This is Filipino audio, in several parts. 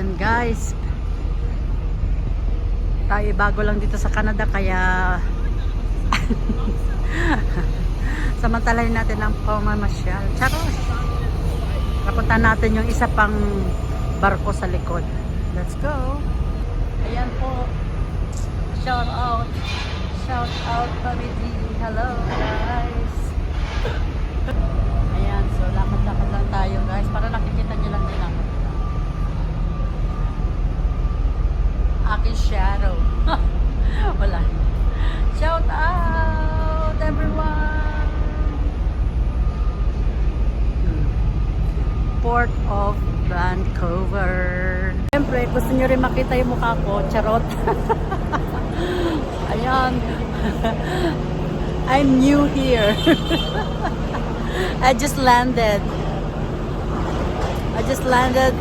Ayan guys, tayo bago lang dito sa Canada kaya samantalahin natin ang pamamasyal. Charos! Napunta natin yung isa pang barko sa likod. Let's go! Ayan po. Shout out. Shout out family. Hello guys. Ayan, so lakad-lakad lang tayo guys para nakikita nyo lang din ako. Aking shadow. Wala. Shout out everyone. Port of Vancouver. Siyempre, gusto nyo rin makita yung mukha ko. Charot. Ayan. I'm new here. I just landed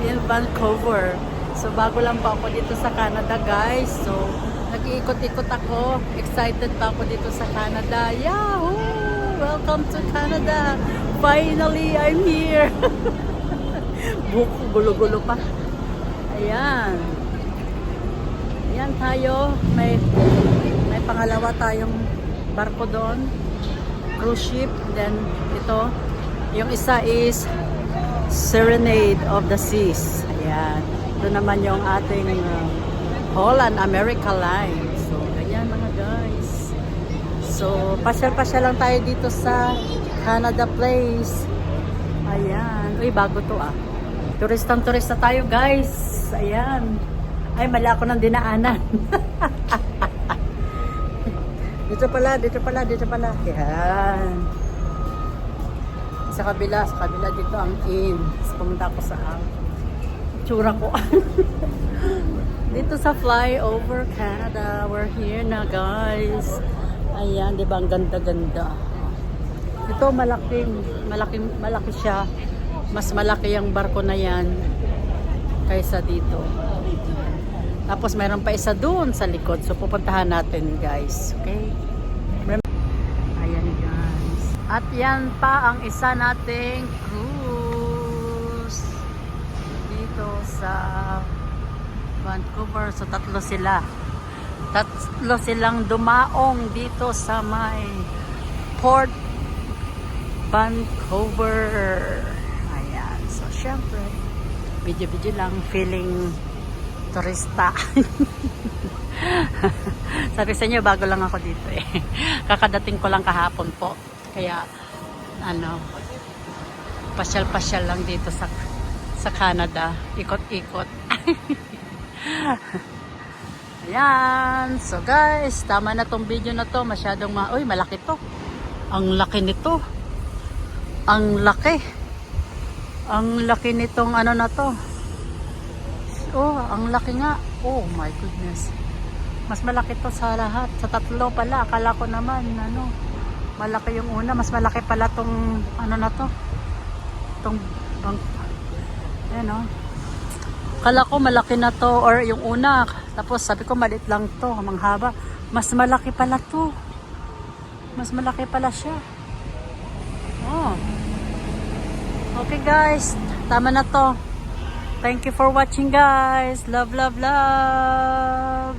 in Vancouver. So, bago lang pa ako dito sa Canada, guys. So, nag-iikot-ikot ako. Excited pa ako dito sa Canada. Yahoo! Welcome to Canada! Finally, I'm here! Buko, gulo-gulo pa. Ayan. Ayan tayo. May pangalawa tayong barko doon. Cruise ship. Then, ito. Yung isa is Serenade of the Seas. Ayan. Ito naman yung ating Holland America Line. So, ganyan mga guys. So, pasyal-pasyal lang tayo dito sa Canada Place. Ayan. Uy, bago to ah. Turistang-turista tayo guys. Ayan. Ay, mala ako ng dinaanan. Dito pala. Ayan. Sa kabila dito ang inn. Pumunta ako sa tsura ko. Dito sa Flyover Canada. We're here na guys. Ayan, di ba ang ganda-ganda. Ito malaki siya. Mas malaki yung barko na yan kaysa dito. Tapos mayroon pa isa doon sa likod. So pupuntahan natin guys. Okay? Ayan guys. At yan pa ang isa nating cruise dito sa Vancouver. So tatlo silang dumaong dito sa may Port Vancouver. Ayan. So syempre video lang, feeling turista. Sabi sa inyo, bago lang ako dito eh. Kakadating ko lang kahapon po. Kaya pasyal-pasyal lang dito sa Canada. Ikot-ikot. Ayan. So guys, tama na tong video na to. Masyadong uy, malaki to. Ang laki nito. Ang laki nitong na to. Oh, ang laki nga. Oh my goodness. Mas malaki to sa lahat. Sa tatlo pala. Akala ko naman, malaki yung una. Mas malaki pala tong, na to. Tong, akala ko malaki na to. Or yung una. Tapos sabi ko, maliit lang to. Manghaba. Mas malaki pala to. Mas malaki pala siya. Oh. Okay guys. Tama na to. Thank you for watching guys. Love, love, love.